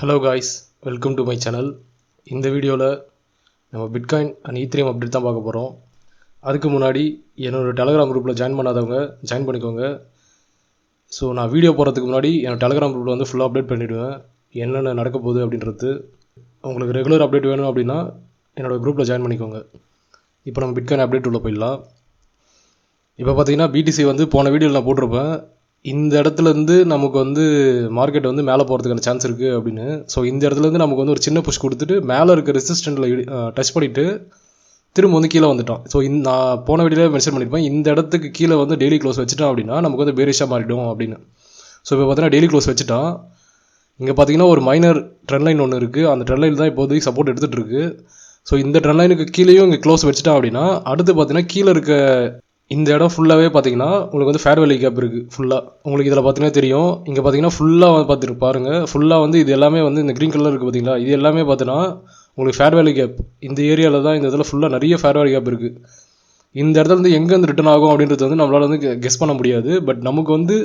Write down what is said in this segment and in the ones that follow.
Hello guys, welcome to my channel. இந்த வீடியோவில் நம்ம பிட்காயின் அண்ட் ஈத்ரியம் அப்டேட் தான் பார்க்க போகிறோம். அதுக்கு முன்னாடி என்னோடய டெலகிராம் குரூப்பில் ஜாயின் பண்ணாதவங்க ஜாயின் பண்ணிக்கோங்க. ஸோ நான் வீடியோ போகிறதுக்கு முன்னாடி என்னோடய டெலகிராம் குரூப்பில் வந்து ஃபுல்லாக அப்டேட் பண்ணிவிடுவேன் என்னென்ன நடக்க போகுது அப்படின்றது. உங்களுக்கு ரெகுலர் அப்டேட் வேணும் அப்படின்னா என்னோடய குரூப்பில் ஜாயின் பண்ணிக்கோங்க. இப்போ நம்ம பிட்காயின் அப்டேட் உள்ள போயிடலாம். இப்போ பார்த்தீங்கன்னா பிடிசி வந்து போன வீடியோவில் நான் போட்டிருப்பேன். இந்த இடத்துலேருந்து நமக்கு வந்து மார்க்கெட் வந்து மேலே போகிறதுக்கான சான்ஸ் இருக்குது அப்படின்னு. ஸோ இந்த இடத்துலேருந்து நமக்கு வந்து ஒரு சின்ன புஷ் கொடுத்துட்டு மேலே இருக்க ரெசிஸ்டண்ட்டில் டச் பண்ணிவிட்டு திரும்ப வந்து கீழே வந்துட்டோம். ஸோ நான் போன வீடியோவில் மென்ஷன் பண்ணியிருப்பேன், இந்த இடத்துக்கு கீழே வந்து டெய்லி க்ளோஸ் வச்சுட்டோம் அப்படின்னா நமக்கு வந்து பேரிஷாக மாறிடும் அப்படின்னு. ஸோ இப்போ பார்த்தீங்கன்னா டெய்லி க்ளோஸ் வச்சுட்டான். இங்கே பார்த்தீங்கன்னா ஒரு மைனர் ட்ரெண்ட் லைன் ஒன்று இருக்குது. அந்த ட்ரெண்ட் லைன் தான் இப்போதைக்கு சப்போர்ட் எடுத்துகிட்டு இருக்குது. ஸோ இந்த ட்ரெண்ட் லைனுக்கு கீழேயும் இங்கே க்ளோஸ் வச்சுட்டான் அப்படின்னா அடுத்து பார்த்தீங்கன்னா கீழே இருக்க இந்த இடம் ஃபுல்லாகவே பார்த்தீங்கன்னா உங்களுக்கு வந்து ஃபேர் வேல்யூ கேப் இருக்குது ஃபுல்லாக. உங்களுக்கு இதில் பார்த்தீங்கன்னா தெரியும். இங்கே பார்த்தீங்கன்னா ஃபுல்லாக பார்த்துட்டு பாருங்கள். ஃபுல்லாக வந்து இது எல்லாமே வந்து இந்த க்ரீன் கலர் இருக்குது பார்த்தீங்களா, இது எல்லாமே பார்த்தீங்கன்னா உங்களுக்கு ஃபேர் வேல்யூ கேப். இந்த ஏரியாவில் தான் இந்த இதில் ஃபுல்லாக நிறைய ஃபேர் வேல்யூ கேப் இருக்குது. இந்த இடத்துல வந்து எங்கே வந்து ரிட்டர்ன் ஆகும் அப்படின்றது வந்து நம்மளால் வந்து கெஸ் பண்ண முடியாது. பட் நமக்கு வந்து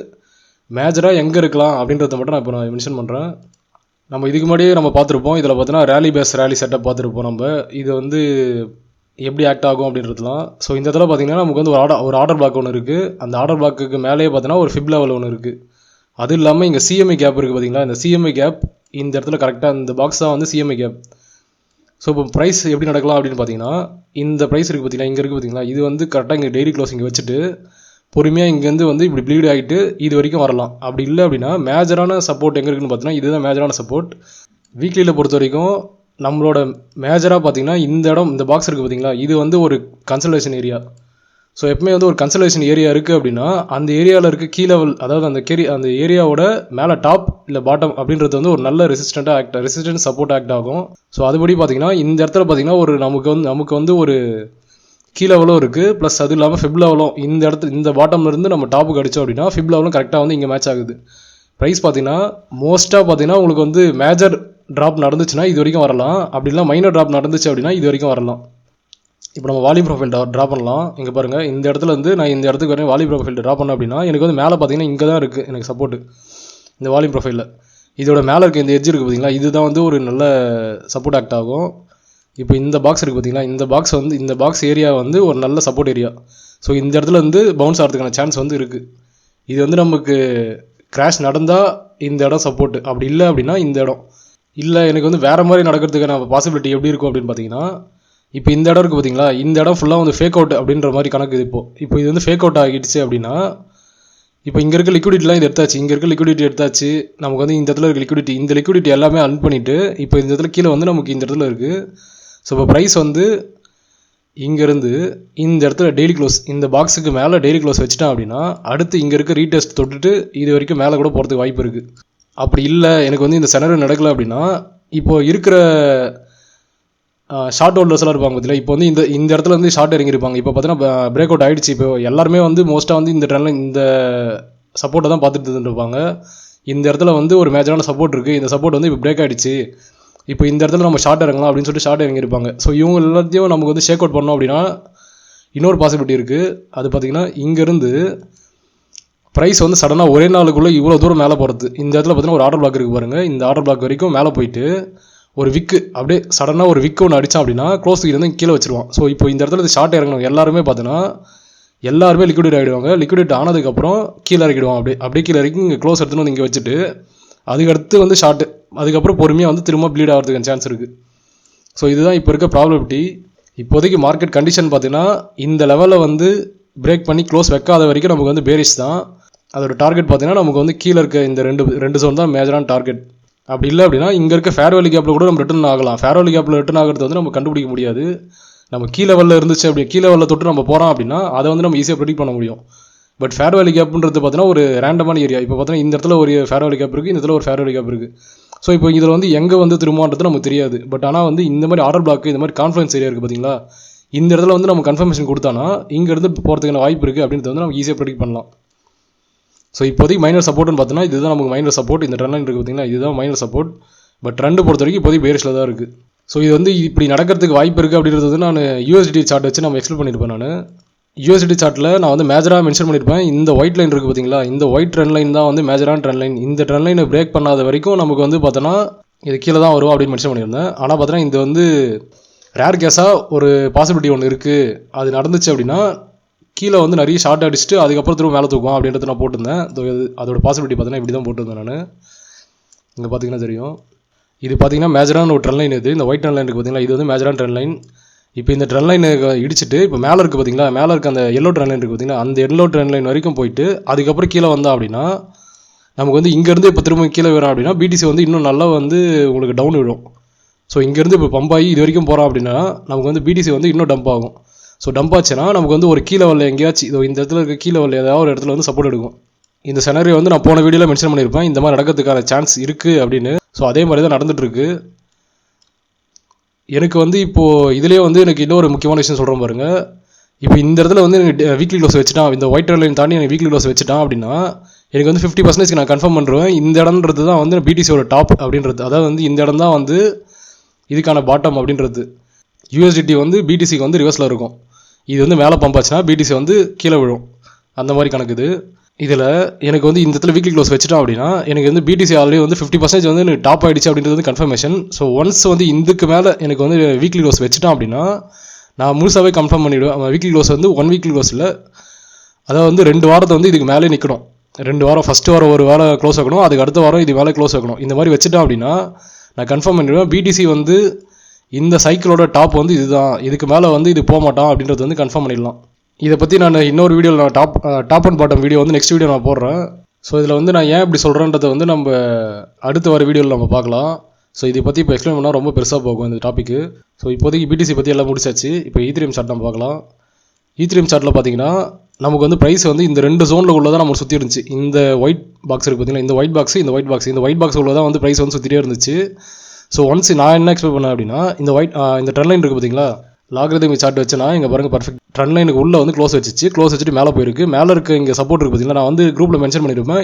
மேஜராக எங்கே இருக்கலாம் அப்படின்றத மட்டும் நான் இப்போ மென்ஷன் பண்ணுறேன். நம்ம இதுக்கு முன்னாடியே நம்ம பார்த்துருப்போம். இதில் பார்த்தீங்கன்னா ரேலி பேஸ் ரேலி செட்டப் பார்த்துருப்போம். நம்ம இது வந்து எப்படி ஆக்ட் ஆகும் அப்படின்றதுலாம். ஸோ இந்த இடத்துல பார்த்தீங்கன்னா நமக்கு வந்து ஒரு ஆர்டர் பிளாக் ஒன்று இருக்குது. அந்த ஆர்டர் பிளாக்கு மேலேயே பார்த்தீங்கன்னா ஒரு ஃபிப் லெவல் ஒன்று இருக்குது. அது இல்லாமல் இங்கே சிஎம்ஐ கேப் இருக்குது பார்த்தீங்களா. இந்த சிஎம்ஐ கேப் இந்த இடத்துல கரெக்டாக இந்த பாக்ஸ் தான் வந்து சிஎம்ஐ கேப். ஸோ இப்போ ப்ரைஸ் எப்படி நடக்கலாம் அப்படின்னு பார்த்தீங்கன்னா இந்த ப்ரைஸ் இருக்குது பார்த்தீங்களா, இங்கே இருக்குது பார்த்தீங்களா, இது வந்து கரெக்டாக இங்கே டெய்லி க்ளோஸ் இங்கே வச்சுட்டு பொறுமையாக இங்கேருந்து வந்து இப்படி ப்ளீட் ஆகிட்டு இது வரைக்கும் வரலாம். அப்படி இல்லை அப்படின்னா மேஜரான சப்போர்ட் எங்கே இருக்குன்னு பார்த்தீங்கன்னா இதுதான் மேஜரான சப்போர்ட். வீக்லியில் பொறுத்த வரைக்கும் நம்மளோட மேஜராக பார்த்தீங்கன்னா இந்த இடம் இந்த பாக்ஸ் இருக்குது பார்த்தீங்களா, இது வந்து ஒரு கன்சல்டேஷன் ஏரியா. ஸோ எப்பவுமே வந்து ஒரு கன்சல்டேஷன் ஏரியா இருக்குது அப்படின்னா அந்த ஏரியாவில் இருக்க கீ லெவல், அதாவது அந்த ஏரியாவோட மேலே டாப் இல்லை பாட்டம் அப்படின்றது வந்து ஒரு நல்ல ரெசிஸ்டன்ட் சப்போர்ட் ஆக்ட் ஆகும். ஸோ அதுபடி பார்த்தீங்கன்னா இந்த இடத்துல பார்த்தீங்கன்னா ஒரு நமக்கு வந்து ஒரு கீ லெவலும் இருக்குது. ப்ளஸ் அது இல்லாமல் ஃபிப் லெவலும் இந்த பாட்டம்லேருந்து நம்ம டாப்புக்கு அடித்தோம் அப்படின்னா ஃபிப் லெவலும் கரெக்டாக வந்து இங்கே மேட்ச் ஆகுது. ப்ரைஸ் பார்த்தீங்கன்னா மோஸ்ட்டாக பார்த்தீங்கன்னா உங்களுக்கு வந்து மேஜர் ட்ராப் நடந்துச்சுன்னா இது வரைக்கும் வரலாம். அப்படி இல்லை மைனர் ட்ராப் நடந்துச்சு அப்படின்னா இது வரைக்கும் வரலாம். இப்போ நம்ம வால்யூம் ப்ரொஃபைல் ட்ரா பண்ணலாம். இங்கே பாருங்கள், இந்த இடத்துல வந்து நான் இந்த இடத்துக்கு வரையும் வால்யூம் ப்ரொஃபைல் ட்ரா பண்ணேன் அப்படின்னா எனக்கு வந்து மேலே பார்த்தீங்கன்னா இங்கே தான் இருக்குது எனக்கு சப்போர்ட்டு. இந்த வால்யூம் ப்ரொஃபைலில் இதோட மேலே இருக்க இந்த எட்ஜ் இருக்குது பார்த்தீங்களா, இதுதான் வந்து ஒரு நல்ல சப்போர்ட் ஆக்ட் ஆகும். இப்போ இந்த பாக்ஸ் இருக்குது பார்த்தீங்களா, இந்த பாக்ஸ் ஏரியா வந்து ஒரு நல்ல சப்போர்ட் ஏரியா. ஸோ இந்த இடத்துல வந்து பவுன்ஸ் ஆகிறதுக்கான சான்ஸ் வந்து இருக்குது. இது வந்து நமக்கு கிராஷ் நடந்தால் இந்த இடம் சப்போர்ட்டு, அப்படி இல்லை அப்படின்னா இந்த இடம் இல்லை. எனக்கு வந்து வேறு மாதிரி நடக்கிறதுக்கான பாசிபிலிட்டி எப்படி இருக்கும் அப்படின்னு பார்த்தீங்கன்னா இப்போ இந்த இடம் இருக்குது பார்த்தீங்களா, இந்த இடம் ஃபுல்லாக வந்து ஃபேக் அவுட் அப்படின்ற மாதிரி கணக்கு. இப்போ இது வந்து ஃபேக் அவுட் ஆகிடுச்சு அப்படின்னா இப்போ இங்கே இருக்க லிக்விடிட்டிலாம் இது எடுத்தாச்சு. இங்கே இருக்க லிக்விடிட்டி எடுத்தாச்சு. நமக்கு வந்து இந்த இடத்துல இருக்க இந்த லிக்விடிட்டி எல்லாமே அன் பண்ணிவிட்டு இப்போ இந்த இடத்துல கீழே வந்து நமக்கு இந்த இடத்துல இருக்குது. ஸோ இப்போ ப்ரைஸ் வந்து இங்கேருந்து இந்த இடத்துல டெய்லி க்ளோஸ், இந்த பாக்ஸுக்கு மேலே டெய்லி க்ளோஸ் வச்சுட்டான் அப்படின்னா அடுத்து இங்கே இருக்க ரீடெஸ்ட் தொட்டுட்டு இது வரைக்கும் மேலே கூட போகிறதுக்கு வாய்ப்பு இருக்குது. அப்படி இல்லை எனக்கு வந்து இந்த செனரியோ நடக்கலை அப்படின்னா இப்போது இருக்கிற ஷார்ட் ஹோல்டர்ஸ்லாம் இருப்பாங்க பார்த்தீங்களா, இப்போ வந்து இந்த இடத்துல வந்து ஷார்ட் இறங்கியிருப்பாங்க. இப்போ பார்த்தீங்கன்னா பிரேக் அவுட் ஆகிடுச்சு. இப்போ எல்லாருமே வந்து மோஸ்ட்டாக வந்து இந்த ட்ரெண்டில் இந்த சப்போர்ட்டை தான் பார்த்துட்டு இருப்பாங்க. இந்த இடத்துல வந்து ஒரு மேஜரான சப்போர்ட் இருக்குது. இந்த சப்போர்ட் வந்து இப்போ பிரேக் ஆகிடுச்சு. இப்போ இந்த இடத்துல நம்ம ஷார்ட் இறங்கலாம் அப்படின்னு சொல்லிட்டு ஷார்ட் இறங்கியிருப்பாங்க. ஸோ இவங்க எல்லாத்தையும் நமக்கு வந்து ஷேக் அவுட் பண்ணோம் அப்படின்னா இன்னொரு பாசிபிலிட்டி இருக்குது. அது பார்த்திங்கன்னா இங்கேருந்து ப்ரைஸ் வந்து சடனாக ஒரே நாளுக்குள்ளே இவ்வளோ தூரம் மேலே போகிறது. இந்த இடத்துல பார்த்தீங்கன்னா ஒரு ஆர்டர் பிளாக் இருக்குது பாருங்கள். இந்த ஆர்டர் பிளாக் வரைக்கும் மேலே போயிட்டு ஒரு விக்கு அப்படியே சடனாக ஒரு விக்கு ஒன்று அடித்தான் அப்படின்னா க்ளோஸ் வந்து கீழே வச்சிருவான். ஸோ இப்போ இந்த இடத்துல ஷார்ட் இறங்கணும் எல்லாருமே பார்த்தீங்கன்னா எல்லாருமே லிக்விடேட் ஆகிடுவாங்க. லிக்விடேட் ஆனதுக்கப்புறம் கீழே இறக்கிடுவான். அப்படியே கீழே இறக்கி இங்கே க்ளோஸ் எடுத்துன்னு வந்து இங்கே வச்சுட்டு அதுக்கடுத்து வந்து ஷார்ட்டு, அதுக்கப்புறம் பொறுமையாக வந்து திரும்ப ப்ளீட் ஆகிறதுக்கான சான்ஸ் இருக்குது. ஸோ இதுதான் இப்போ இருக்க ப்ராபபிலிட்டி. இப்போதைக்கு மார்க்கெட் கண்டிஷன் பார்த்தீங்கன்னா இந்த லெவலில் வந்து பிரேக் பண்ணி க்ளோஸ் வைக்காத வரைக்கும் நமக்கு வந்து பேரிஷ் தான். அதோட டார்கெட் பார்த்தீங்கன்னா நமக்கு வந்து கீழே இருக்க இந்த ரெண்டு ஜோன் தான் மேஜரான டார்கெட். அப்படி இல்லை அப்படின்னா இங்கே இருக்க ஃபேர் வேல்யூ கேப்பில் கூட நம்ம ரிட்டர்ன் ஆகலாம். ஃபேர் வேல்யூ கேப்பில் ரிட்டர்ன் ஆகிறது வந்து நம்ம கண்டுபிடிக்க முடியாது. நம்ம கீழே லெவலில் இருந்துச்சு அப்படி கீழே லெவலில் தொட்டு நம்ம போகிறோம் அப்படின்னா அதை வந்து நம்ம ஈஸியாக ப்ரெடிக்ட் பண்ண முடியும். பட் ஃபேர் வேல்யூ கேப்ன்றது பார்த்தீங்கன்னா ஒரு ரேண்டமான ஏரியா. இப்போ பார்த்தீங்கன்னா இந்த இடத்துல ஒரு ஃபேர் வேல்யூ கேப் இருக்குது, இந்த இடத்துல ஒரு ஃபேர் வேல்யூ கேப் இருக்குது. ஸோ இப்போ இதில் வந்து எங்கே வந்து திரும்புன்றது நமக்கு தெரியாது. பட் ஆனால் வந்து இந்த மாதிரி ஆர்டர் பிளாக் இந்த மாதிரி கான்ஃபரன்ஸ் ஏரியா இருக்குது பார்த்தீங்களா, இந்த இடத்துல வந்து நம்ம கன்ஃபர்மேஷன் கொடுத்தானா இங்கேருந்து போகிறதுக்கான வாய்ப்பு இருக்குது அப்படின்றது வந்து நம்ம ஈஸியாக ப்ரெடிக்ட் பண்ணலாம். ஸோ இப்போதைக்கு மைனர் சப்போர்ட்னு பார்த்தோன்னா இதுதான் நமக்கு மைனர் சப்போர்ட். இந்த ட்ரெண்ட் லைன் இருக்குது பார்த்தீங்கன்னா இதுதான் மைனர் சப்போர்ட். பட் ட்ரெண்ட் பொறுத்த வரைக்கும் இப்போதைக்கு பேரிஷில் தான் இருக்குது. ஸோ இது வந்து இப்படி நடக்கிறதுக்கு வாய்ப்பு இருக்குது அப்படின்றது வந்து நான் யூஎஸ்டி சார்ட் வச்சு நம்ம எக்ஸ்பிளைன் பண்ணியிருப்பேன். நான் யூஎஸ்டி சார்ட்டில் நான் வந்து மேஜராக மென்ஷன் பண்ணியிருப்பேன். இந்த ஒயிட் லைன் இருக்குது பார்த்தீங்களா, இந்த ஒயிட் ட்ரெண்ட் லைன் தான் வந்து மேஜரான ட்ரெண்ட் லைன். இந்த ட்ரெண்ட் லைனை பிரேக் பண்ணாத வரைக்கும் நமக்கு வந்து பார்த்தோன்னா இது கீழே தான் வரும் அப்படின்னு மென்ஷன் பண்ணியிருந்தேன். ஆனால் பார்த்தீங்கன்னா இது வந்து ரேர் கேஸாக ஒரு பாசிபிலிட்டி ஒன்று இருக்குது. அது நடந்துச்சு அப்படின்னா கீழே வந்து நிறைய ஷார்ட் அடிச்சுட்டு அதுக்கப்புறம் திரும்ப மேலே தூக்கும் அப்படின்றத நான் போட்டிருந்தேன். அதோட பாசிபிலிட்டி பார்த்தீங்கன்னா இப்படி தான் போட்டிருந்தேன் நான். இங்கே பார்த்தீங்கன்னா தெரியும். இது பார்த்தீங்கன்னா மேஜரான ஒரு ட்ரெண்ட் லைன். இந்த ஒயிட் ட்ரெண்ட் லைன் இருக்குது பார்த்தீங்களா, இது வந்து மேஜரான ட்ரெண்ட் லைன். இப்போ இந்த ட்ரெண்ட் லைனை இடிச்சிட்டு இப்போ மேலே இருக்குது பார்த்தீங்களா, மேலே இருக்க அந்த எல்லோ ட்ரெண்ட் லைன் இருக்குது பார்த்தீங்கன்னா, அந்த எல்லோ ட்ரெண்ட் லைன் வரைக்கும் போயிட்டு அதுக்கப்புறம் கீழே வந்தா அப்படின்னா நமக்கு வந்து இங்கேருந்து இப்போ திரும்ப கீழே வரும் அப்படின்னா பிடிசி வந்து இன்னும் நல்லா வந்து உங்களுக்கு டவுன் விடும். ஸோ இங்கேருந்து இப்போ பம்ப் ஆகி இது வரைக்கும் போகிறோம் அப்படின்னா நமக்கு வந்து பிடிசி வந்து இன்னும் டம்ப் ஆகும். ஸோ டம்ப் ஆச்சுன்னா நமக்கு வந்து ஒரு கீழே வரல எங்கேயாச்சும் இதோ இந்த இடத்துல இருக்க கீழே வரல ஏதாவது ஒரு இடத்துல வந்து சப்போர்ட் எடுக்கும். இந்த செனரியோ வந்து நான் போன வீடியோவில் மென்ஷன் பண்ணியிருப்பேன், இந்த மாதிரி நடக்கிறதுக்கான சான்ஸ் இருக்குது அப்படின்னு. ஸோ அதே மாதிரி தான் நடந்துகிட்ருக்கு. எனக்கு வந்து இப்போது இதுலேயே வந்து எனக்கு இன்னொரு முக்கியமான விஷயம் சொல்கிறேன் பாருங்கள். இப்போ இந்த இடத்துல வந்து எனக்கு வீக்லி க்ளோஸ் வச்சுட்டான், இந்த ஒயிட் லைன் தாண்டி எனக்கு வீக்லி க்ளோஸ் வச்சுட்டான் அப்படின்னா எனக்கு வந்து 50% நான் கன்ஃபார்ம் பண்ணுறேன் இந்த இடம்ன்றது தான் வந்து பிடிசியோட டாப் அப்படின்றது. அதாவது வந்து இந்த இடம் தான் வந்து இதுக்கான பாட்டம் அப்படின்றது. யூஎஸ்டிடி வந்து பிடிசிக்கு வந்து ரிவர்ஸில் இருக்கும். இது வந்து மேலே பம்ப் ஆச்சுன்னா பிடிசி வந்து கீழே விழும். அந்த மாதிரி கணக்குது. இதில் எனக்கு வந்து இந்த இடத்துல வீக்லி க்ளோஸ் வச்சுட்டோம் அப்படின்னா எனக்கு வந்து பிடிசி ஆல்ரெடி வந்து 50% வந்து எனக்கு டாப் ஆகிடுச்சு அப்படின்றது வந்து கன்ஃபர்மேஷன். ஸோ ஒன்ஸ் வந்து இதுக்கு மேலே எனக்கு வந்து வீக்லி க்ளோஸ் வச்சுட்டோம் அப்படின்னா நான் முழுசாகவே கன்ஃபார்ம் பண்ணிவிடுவேன். வீக்லி க்ளோஸ் வந்து 1 வீக்லி க்ளோஸ் இல்லை, அதாவது வந்து 2 வாரத்தை வந்து இதுக்கு மேலே நிற்கணும். 2 வாரம் ஃபஸ்ட்டு வாரம் ஒரு வேலை க்ளோஸ் ஆகணும், அதுக்கு அடுத்த வாரம் இது மேலே க்ளோஸ் ஆகணும். இந்த மாதிரி வச்சுட்டோம் அப்படின்னா நான் கன்ஃபார்ம் பண்ணிவிடுவேன் பிடிசி வந்து இந்த சைக்கிளோட டாப் வந்து இதுதான், இதுக்கு மேலே வந்து இது போக மாட்டான் அப்படின்றது வந்து கன்ஃபார்ம் பண்ணிடலாம். இதை பற்றி நான் இன்னொரு வீடியோவில் நான் டாப் அண்ட் பாட்டம் வீடியோ வந்து நெக்ஸ்ட் வீடியோ நான் போடுறேன். ஸோ இதில் வந்து நான் ஏன் இப்படி சொல்கிறேன்றதை வந்து நம்ம அடுத்து வர வீடியோவில் நம்ம பார்க்கலாம். ஸோ இதை பற்றி இப்போ எக்ஸ்பிளைன் பண்ணால் ரொம்ப பெருசாக போகும் இந்த டாப்பிக்கு. ஸோ இப்போதைக்கு பிடிசி பற்றி எல்லாம் முடிச்சாச்சு. இப்போ ஈத்ரியம் சார்ட் நம்ம பார்க்கலாம். ஈத்ரியம் சார்ட்டில் பார்த்தீங்கன்னா நமக்கு வந்து ப்ரைஸ் வந்து இந்த 2 ஜோனில் உள்ளதான் நம்ம சுற்றி இருந்துச்சு. இந்த ஒயிட் பாக்ஸ் இருக்குது பார்த்தீங்கன்னா, இந்த ஒயிட் பாக்ஸ் இந்த ஒயிட் பாக்ஸ் உள்ளதான் வந்து ப்ரைஸ் வந்து சுற்றிட்டே இருந்துச்சு. ஸோ ஒன்ஸ் நான் என்ன எக்ஸ்பெக்ட் பண்ணேன் அப்படின்னா இந்த ட்ரெண்ட் லைன் இருக்குது பார்த்தீங்களா, லாகரிதமிக் சார்ட் வச்சுனா இங்கே பாருங்கள் பர்ஃபெக்ட் ட்ரெண்ட் லைனுக்கு உள்ளே வந்து க்ளோஸ் வச்சுட்டு மேலே போயிருக்கு. மேலே இருக்க இங்கே சப்போர்ட் இருக்குது பார்த்தீங்கன்னா, நான் வந்து குரூப்பில் மென்ஷன் பண்ணியிருப்பேன்.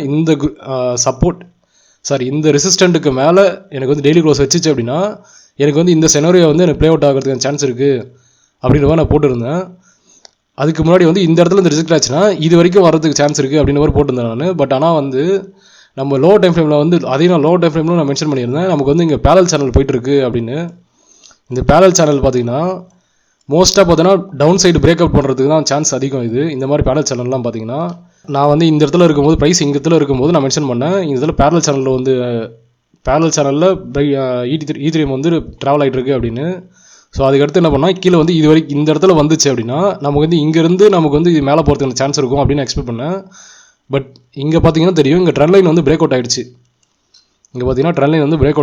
இந்த ரெசிஸ்டண்ட்டுக்கு மேலே எனக்கு வந்து டெய்லி க்ளோஸ் வச்சுச்சு அப்படின்னா எனக்கு வந்து இந்த செனரியோ வந்து எனக்கு ப்ளே அவுட் ஆகிறதுக்கு சான்ஸ் இருக்குது அப்படின்ற மாதிரி நான் போட்டிருந்தேன். அதுக்கு முன்னாடி வந்து இந்த இடத்துல இந்த ரிஜெக்ட் ஆச்சுன்னா இது வரைக்கும் வரதுக்கு சான்ஸ் இருக்குது அப்படின்ற மாதிரி போட்டிருந்தேன் நான். பட் ஆனால் வந்து நம்ம லோ டைம் ஃப்ரேமில் வந்து அதையும் நான் லோ டைம் ஃப்ரேமில் நான் மென்ஷன் பண்ணியிருந்தேன். நமக்கு வந்து இங்கே பேரல் சேனல் போயிட்டுருக்கு அப்படின்னு. இந்த பேரல் சேனல் பார்த்தீங்கன்னா மோஸ்ட்டாக பார்த்தீங்கன்னா டவுன் சைடு பிரேக் அவுட் பண்ணுறதுக்கு தான் சான்ஸ் அதிகம். இந்த மாதிரி பேரல் சேனல்லாம் பார்த்தீங்கன்னா நான் வந்து இந்த இடத்துல இருக்கும்போது ப்ரைஸ் இந்த இடத்துல இருக்கும்போது நான் மென்ஷன் பண்ணேன், இந்த இடத்துல பேரல் சேனலில் வந்து பேரல் சேனலில் ஈத்ரியம் வந்து ட்ராவல் ஆகிட்டு இருக்கு அப்படின்னு. ஸோ அதுக்கடுத்து என்ன பண்ணால் கீழே வந்து இது வரைக்கும் இந்த இடத்துல வந்துச்சு அப்படின்னா நமக்கு வந்து இங்கேருந்து நமக்கு வந்து இது மேலே போகிறதுக்கு சான்ஸ் இருக்கும் அப்படின்னு எக்ஸ்பெக்ட் பண்ணேன். பட் இங்கே பார்த்தீங்கன்னா தெரியும், இங்கே ட்ரெண்ட் லைன் வந்து பிரேக் அவுட் ஆகிடுச்சு. இங்கே பார்த்தீங்கன்னா ட்ரெண்ட் லைன் வந்து பிரேக்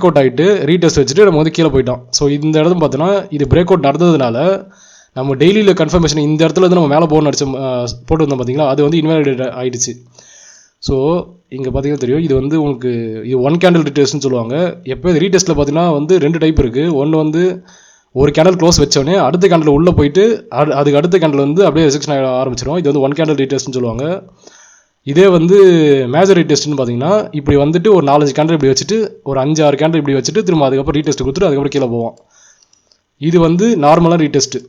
அவுட் ஆகிட்டு ரீடெஸ்ட் வச்சுட்டு நம்ம வந்து கீழே போயிட்டோம். ஸோ இந்த இடத்துல பார்த்தோன்னா இது பிரேக் அவுட் நடந்ததுனால நம்ம டெய்லியில் கன்ஃபர்மேஷன் இந்த இடத்துல வந்து நம்ம மேலே போட்டு வந்தோம் பார்த்தீங்களா, அது வந்து இன்வாலிடேட் ஆகிடுச்சு. ஸோ இங்கே பார்த்தீங்கன்னா தெரியும், இது வந்து உங்களுக்கு இது 1 கேண்டில் ரீடெஸ்ட்னு சொல்லுவாங்க. எப்போ ரீடெஸ்ட்டில் பார்த்தீங்கன்னா வந்து 2 டைப் இருக்குது. ஒன்று வந்து ஒரு கேண்டில் க்ளோஸ் வச்சோடனே அடுத்த கேண்டில் உள்ளே போயிட்டு அதுக்கு அடுத்த கேண்டில் வந்து அப்படியே ரிஜெக்ஷன் ஆரம்பிச்சிடும். இது வந்து 1 கேண்டில் ரீடெஸ்ட்னு சொல்லுவாங்க. இதே வந்து மேஜர் ரீடெஸ்ட்னு பார்த்தீங்கன்னா இப்படி வந்துட்டு ஒரு 4-5 கேண்டில் இப்படி வச்சுட்டு ஒரு 5-6 கேண்டில் இப்படி வச்சுட்டு திரும்ப அதுக்கப்புறம் ரீடெஸ்ட் கொடுத்துட்டு அதுக்கப்புறம் கீழே போவோம். இது வந்து நார்மலாக ரீடெஸ்ட்டு.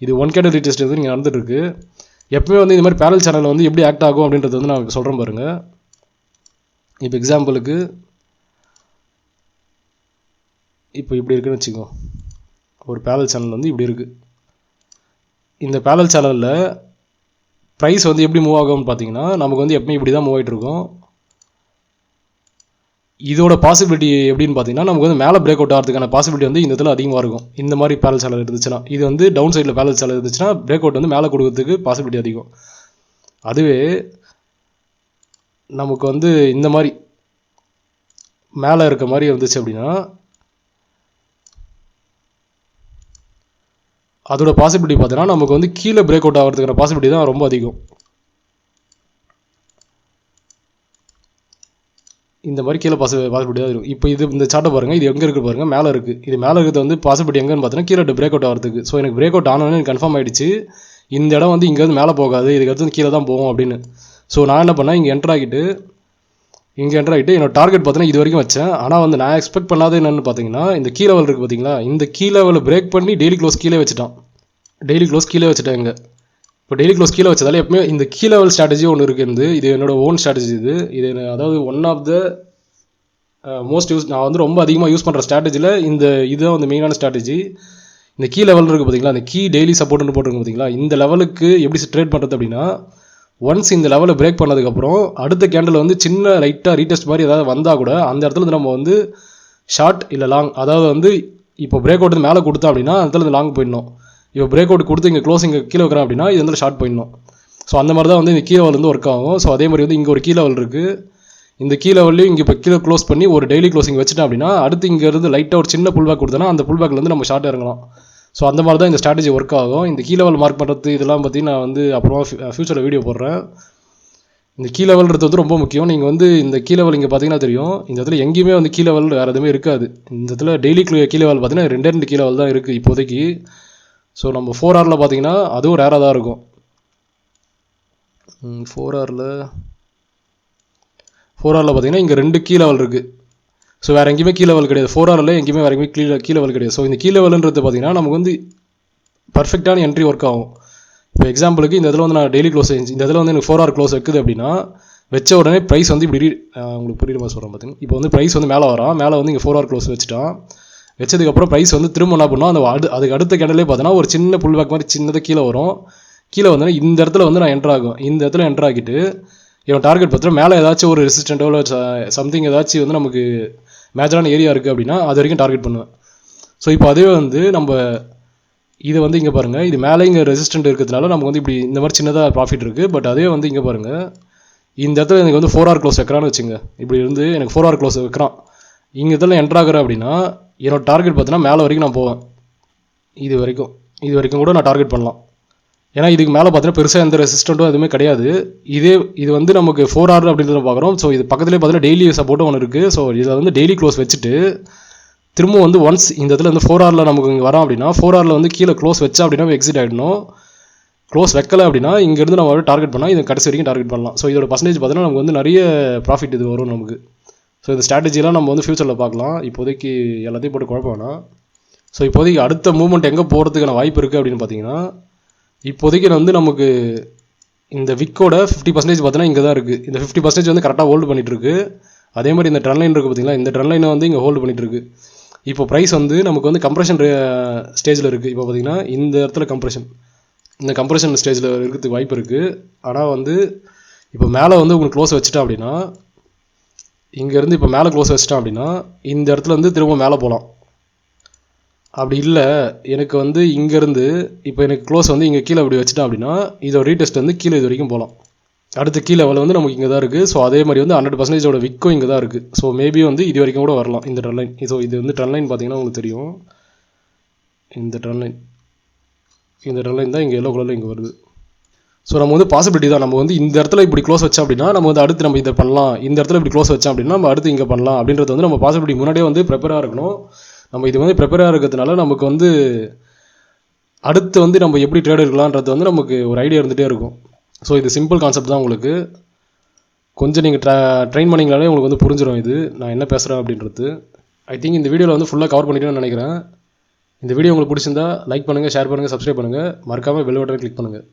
இது 1 கேண்டில் ரீடெஸ்ட் வந்து இங்கே நடந்துட்டுருக்கு. எப்பவுமே வந்து இந்த மாதிரி பேரல் சேனல் வந்து எப்படி ஆக்ட் ஆகும் அப்படின்றது வந்து நான் சொல்கிறேன் பாருங்கள். இப்போ எக்ஸாம்பிளுக்கு இப்போ இப்படி இருக்குன்னு வச்சுக்கோ, ஒரு பேரல் சேனல் வந்து இப்படி இருக்குது. இந்த பேரல் சேனலில் ப்ரைஸ் வந்து எப்படி மூவ் ஆகும்னு பார்த்தீங்கன்னா நமக்கு வந்து எப்பவுமே இப்படி தான் மூவ் ஆகிட்டு இருக்கும். இதோட பாசிபிலிட்டி எப்படின்னு பார்த்தீங்கன்னா நமக்கு வந்து மேலே பிரேக் அவுட் ஆகிறதுக்கான பாசிபிலிட்டி வந்து இந்த இடத்துல அதிகமாக இருக்கும். இந்த மாதிரி பேரல் சேனல் இருந்துச்சுன்னா, இது வந்து டவுன் சைடில் பேரல் சேனல் இருந்துச்சுன்னா பிரேக் அவுட் வந்து மேலே கொடுக்கறதுக்கு பாசிபிலிட்டி அதிகம். அதுவே நமக்கு வந்து இந்த மாதிரி மேலே இருக்க மாதிரி இருந்துச்சு அப்படின்னா அதோட பாசிபிலிட்டி பார்த்தீங்கன்னா நமக்கு வந்து கீழே பிரேக் அவுட் ஆகிறதுக்கான பாசிபிலிட்டி தான் ரொம்ப அதிகம். இந்த மாதிரி கீழே பாசிபிலிட்டி தான் இருக்கும். இப்போ இந்த சார்ட்டை பாருங்கள், இது எங்கே இருக்குது பாருங்கள், மேலே இருக்குது. இது மேலே இருக்கிறது வந்து பாசிபிலிட்டி எங்கன்னு பார்த்தீங்கன்னா கீழே பிரேக் அவுட் ஆகிறதுக்கு. ஸோ எனக்கு பிரேக் அவுட் ஆனோன்னு எனக்கு கன்ஃபார்ம் ஆகிடுச்சு இந்த இடம் வந்து இங்கேருந்து மேலே போகாது, இதுக்கு அடுத்து கீழே தான் போகும் அப்படின்னு. ஸோ நான் என்ன பண்ணேன், இங்கே என்டர் ஆகிட்டு என்னோட டார்கெட் பார்த்தீங்கன்னா இது வரைக்கும் வச்சேன். ஆனால் வந்து நான் எக்ஸ்பெக்ட் பண்ணாத என்னென்னு பார்த்தீங்கன்னா இந்த கீ லெவல் இருக்குது பார்த்தீங்களா, இந்த கீ லெவலில் பிரேக் பண்ணி டெய்லி க்ளோஸ் கீழே வச்சுட்டேன். இங்கே இப்போ டெய்லி க்ளோஸ் கீழே வச்சதால எப்பவுமே இந்த கீ லெவல் ஸ்ட்ராட்டஜி ஒன்று இருக்குது. இது என்னோட ஓன் ஸ்ட்ராட்டஜி. இது அதாவது ஒன் ஆஃப் த நான் வந்து ரொம்ப அதிகமாக யூஸ் பண்ணுற ஸ்ட்ராட்டஜியில் இதுதான் வந்து மெயினான ஸ்ட்ராட்டஜி. இந்த கீ லெவல் இருக்குது பார்த்தீங்களா, அந்த கீ டெய்லி சப்போர்ட்னு போட்டிருக்கு பார்த்தீங்களா, இந்த லெவலுக்கு எப்படி ட்ரேட் பண்ணுறது அப்படின்னா, ஒன்ஸ் இந்த லெவலை பிரேக் பண்ணதுக்கப்புறம் அடுத்த கேண்டில் வந்து சின்ன லைட்டாக ரீடெஸ்ட் மாதிரி ஏதாவது வந்தால் கூட அந்த இடத்துல நம்ம வந்து ஷார்ட் இல்லை லாங், அதாவது வந்து இப்போ பிரேக் அவுட் மேலே கொடுத்தா அப்படின்னா அந்த இடத்துல லாங் போயிடணும். இப்போ பிரேக் அவுட் கொடுத்து இங்கே க்ளோசிங் கீழே வைக்கிறேன் அப்படின்னா இது வந்து ஷார்ட் போயிடணும். ஸோ அந்த மாதிரி தான் வந்து இந்த கீ லெவல் வந்து ஒர்க் ஆகும். ஸோ அதே மாதிரி வந்து இங்கே ஒரு கீ லெவல் இருக்குது, இந்த கீ லெவல்லையும் இங்கே இப்போ கீழே க்ளோஸ் பண்ணி ஒரு டெய்லி க்ளோசிங் வச்சுட்டேன் அப்படின்னா அடுத்து இங்கே இருந்து லைட்டாக ஒரு சின்ன புல் பேக் கொடுத்தோன்னா அந்த புல் பேக்லேருந்து நம்ம ஷார்ட் இறங்கலாம். ஸோ அந்த மாதிரி தான் இந்த ஸ்ட்ராட்டஜி ஒர்க் ஆகும். இந்த கீ லெவல் மார்க் பண்ணுறது இதெல்லாம் பற்றி நான் வந்து அப்புறமா ஃபியூச்சரில் வீடியோ போடுறேன். இந்த கீ லெவல்ன்றது வந்து ரொம்ப முக்கியம். நீங்கள் வந்து இந்த கீ லெவல் இங்கே பார்த்தீங்கன்னா தெரியும், இந்த இடத்துல எங்கேயுமே வந்து கீ லெவல் வேறு எதுவுமே இருக்காது. இந்த இடத்துல டெய்லி கீ லெவல் பார்த்தீங்கன்னா 2 கீ லெவல் தான் இருக்குது இப்போதைக்கு. ஸோ நம்ம 4Rல பார்த்தீங்கன்னா அதுவும் ரேராக தான் இருக்கும். 4Rல பார்த்தீங்கன்னா இங்கே 2 கீ லெவல் இருக்குது. ஸோ வேறு எங்கேயுமே கீ லெவல் கிடையாது. 4Rல எங்கேயுமே வேறு எங்கேயுமே கீ லெவல் கிடையாது. ஸோ இந்த கீ லெவல்ன்றது பார்த்தீங்கன்னா நமக்கு வந்து பர்ஃபெக்டான என்ட்ரி ஒர்க் ஆகும். இப்போ எக்ஸாம்பிளுக்கு இந்த இதில் வந்து நான் டெய்லி க்ளோஸ் இந்த இதில் வந்து எனக்கு 4R க்ளோஸ் வைக்குது அப்படின்னா வச்ச உடனே ப்ரைஸ் வந்து இப்படி உங்களுக்கு புரியுற மாதிரி சொல்கிறேன் பார்த்தீங்கன்னா, இப்போ வந்து ப்ரைஸ் வந்து மேலே வந்து இங்கே 4R க்ளோஸ் வச்சதுக்கப்புறம் ப்ரைஸ் வந்து திரும்ப என்ன பண்ணோம், அதுக்கு அடுத்த கேண்டலே பார்த்தோன்னா ஒரு சின்ன புல் பேக் மாதிரி சின்னதாக கீழே வரும். கீழே வந்தோன்னா இந்த இடத்துல வந்து நான் என்ட்ரு ஆகும். இந்த இடத்துல என்ட்ரு ஆகிட்டு இவன் டார்கெட் பார்த்தா மேலே ஏதாச்சும் ஒரு ரெசிஸ்டண்ட்டோ இல்லை சம்திங் ஏதாச்சும் வந்து நமக்கு மேஜரான ஏரியா இருக்குது அப்படின்னா அது வரைக்கும் டார்கெட் பண்ணுவேன். ஸோ இப்போ அதே வந்து நம்ம இது வந்து இங்கே பாருங்கள், இது மேலே இங்கே ரெசிஸ்டன்ட் இருக்கிறதுனால நமக்கு வந்து இப்படி இந்த மாதிரி சின்னதாக ப்ராஃபிட் இருக்குது. பட் அதே வந்து இங்கே பாருங்கள், இந்த இடத்துல எனக்கு வந்து 4R க்ளோஸ் வைக்கிறான்னு வச்சுங்க, இப்படி இருந்து எனக்கு 4R க்ளோஸ் வைக்கிறான், இங்கே இதில் என்ட்ரு ஆகிறேன் அப்படின்னா என்னோட டார்கெட் பார்த்தீங்கன்னா மேலே வரைக்கும் நான் போவேன். இது வரைக்கும் கூட நான் டார்கெட் பண்ணலாம். ஏன்னா இதுக்கு மேலே பார்த்தீங்கன்னா பெருசாக எந்த ரெசிஸ்டண்ட்டும் எதுவுமே கிடையாது. இது வந்து நமக்கு 4R அப்படின்றத பார்க்குறோம். ஸோ இது பக்கத்துலேயே பார்த்தீங்கன்னா டெய்லி சப்போர்ட்டும் ஒன்று இருக்குது. ஸோ இதில் வந்து டெய்லி க்ளோஸ் வச்சுட்டு திரும்ப வந்து ஒன்ஸ் இந்த இடத்துல வந்து 4Rல நமக்கு இங்கே வரோம் அப்படின்னா 4Rல வந்து கீழே க்ளோஸ் வச்சா அப்படின்னா எக்ஸிட் ஆகிடணும். க்ளோஸ் வைக்கலை அப்படின்னா இங்கேருந்து நம்ம டார்கெட் பண்ணால் இது கடைசி வரைக்கும் டார்கெட் பண்ணலாம். ஸோ இதோட பர்சன்டேஜ் பார்த்தீங்கன்னா நமக்கு வந்து நிறைய ப்ராஃபிட் இது வரும் நமக்கு. ஸோ இந்த ஸ்ட்ராட்டஜிலாம் நம்ம வந்து ஃபியூச்சரில் பார்க்கலாம். இப்போதைக்கு எல்லாத்தையும் போட்டு குழப்பம் வேணாம். ஸோ இப்போதைக்கு அடுத்த மூவ்மெண்ட் எங்கே போகிறதுக்கான வாய்ப்பு இருக்குது அப்படின்னு பார்த்தீங்கன்னா, இப்போதைக்கு வந்து நமக்கு இந்த விக்கோட 50% பார்த்தீங்கன்னா இங்கே தான் இருக்குது. இந்த 50% வந்து கரெக்டாக ஹோல்டு பண்ணிகிட்டு இருக்கு. அதே மாதிரி இந்த ட்ரெண்ட் லைன் இருக்குது பார்த்தீங்களா, இந்த ட்ரெண்ட் லைனை வந்து இங்கே ஹோல்டு பண்ணிகிட்டு இருக்கு. இப்போ ப்ரைஸ் வந்து நமக்கு வந்து கம்ப்ரெஷன் ஸ்டேஜில் இருக்குது. இப்போ பார்த்தீங்கன்னா இந்த இடத்துல இந்த கம்ப்ரெஷன் ஸ்டேஜில் இருக்கிறதுக்கு வாய்ப்பு இருக்குது. ஆனால் வந்து இப்போ மேலே வந்து உங்களுக்கு க்ளோஸ் வச்சுட்டேன் அப்படின்னா, இங்கேருந்து இப்போ மேலே க்ளோஸ் வச்சுட்டேன் அப்படின்னா இந்த இடத்துல வந்து திரும்ப மேலே போகலாம். அப்படி இல்லை எனக்கு வந்து இங்கேருந்து இப்போ எனக்கு க்ளோஸ் வந்து இங்கே கீழே இப்படி வச்சுட்டேன் அப்படின்னா இதோட ரீடெஸ்ட் வந்து கீழே இது வரைக்கும் போகலாம். அடுத்த கீழே லெவல் வந்து நமக்கு இங்கே தான் இருக்குது. ஸோ அதே மாதிரி வந்து 100% விக்கும் இங்கே தான் இருக்குது. ஸோ மேபி வந்து இது வரைக்கும் கூட வரலாம் இந்த ட்ரெண்ட் லைன். ஸோ இது வந்து ட்ரெண்ட் லைன் பார்த்தீங்கன்னா உங்களுக்கு தெரியும், இந்த ட்ரெண்ட் லைன் தான் இங்கே எல்லோ கலரில் இங்கே வருது. ஸோ நம்ம வந்து பாசிபிலிட்டி தான், நம்ம வந்து இந்த இடத்துல இப்படி க்ளோஸ் வச்சோம் அப்படின்னா நம்ம வந்து அடுத்து நம்ம இதை பண்ணலாம், இந்த இடத்துல இப்படி க்ளோஸ் வச்சோம் அப்படின்னா நம்ம அடுத்து இங்கே பண்ணலாம் அப்படின்றது வந்து நம்ம பாசிபிலிட்டி முன்னாடியே வந்து ப்ரிப்பேராக இருக்கணும். நம்ம இது வந்து ப்ரிப்பேராக இருக்கிறதுனால நமக்கு வந்து அடுத்து வந்து நம்ம எப்படி ட்ரேட் இருக்கலான்றது வந்து நமக்கு ஒரு ஐடியா இருந்துகிட்டே இருக்கும். ஸோ இது சிம்பிள் கான்செப்ட் தான். உங்களுக்கு கொஞ்சம் நீங்கள் ட்ரெயின் பண்ணிங்களாலே உங்களுக்கு வந்து புரிஞ்சிடும் இது நான் என்ன பேசுகிறேன் அப்படின்றது. ஐ திங்க் இந்த வீடியோவில் வந்து ஃபுல்லாக கவர் பண்ணிட்டேன்னு நினைக்கிறேன். இந்த வீடியோ உங்களுக்கு பிடிச்சிருந்தா லைக் பண்ணுங்கள், ஷேர் பண்ணுங்கள், சப்ஸ்கிரைப் பண்ணுங்கள், மறக்காமல் பெல் பட்டனை கிளிக் பண்ணுங்கள்.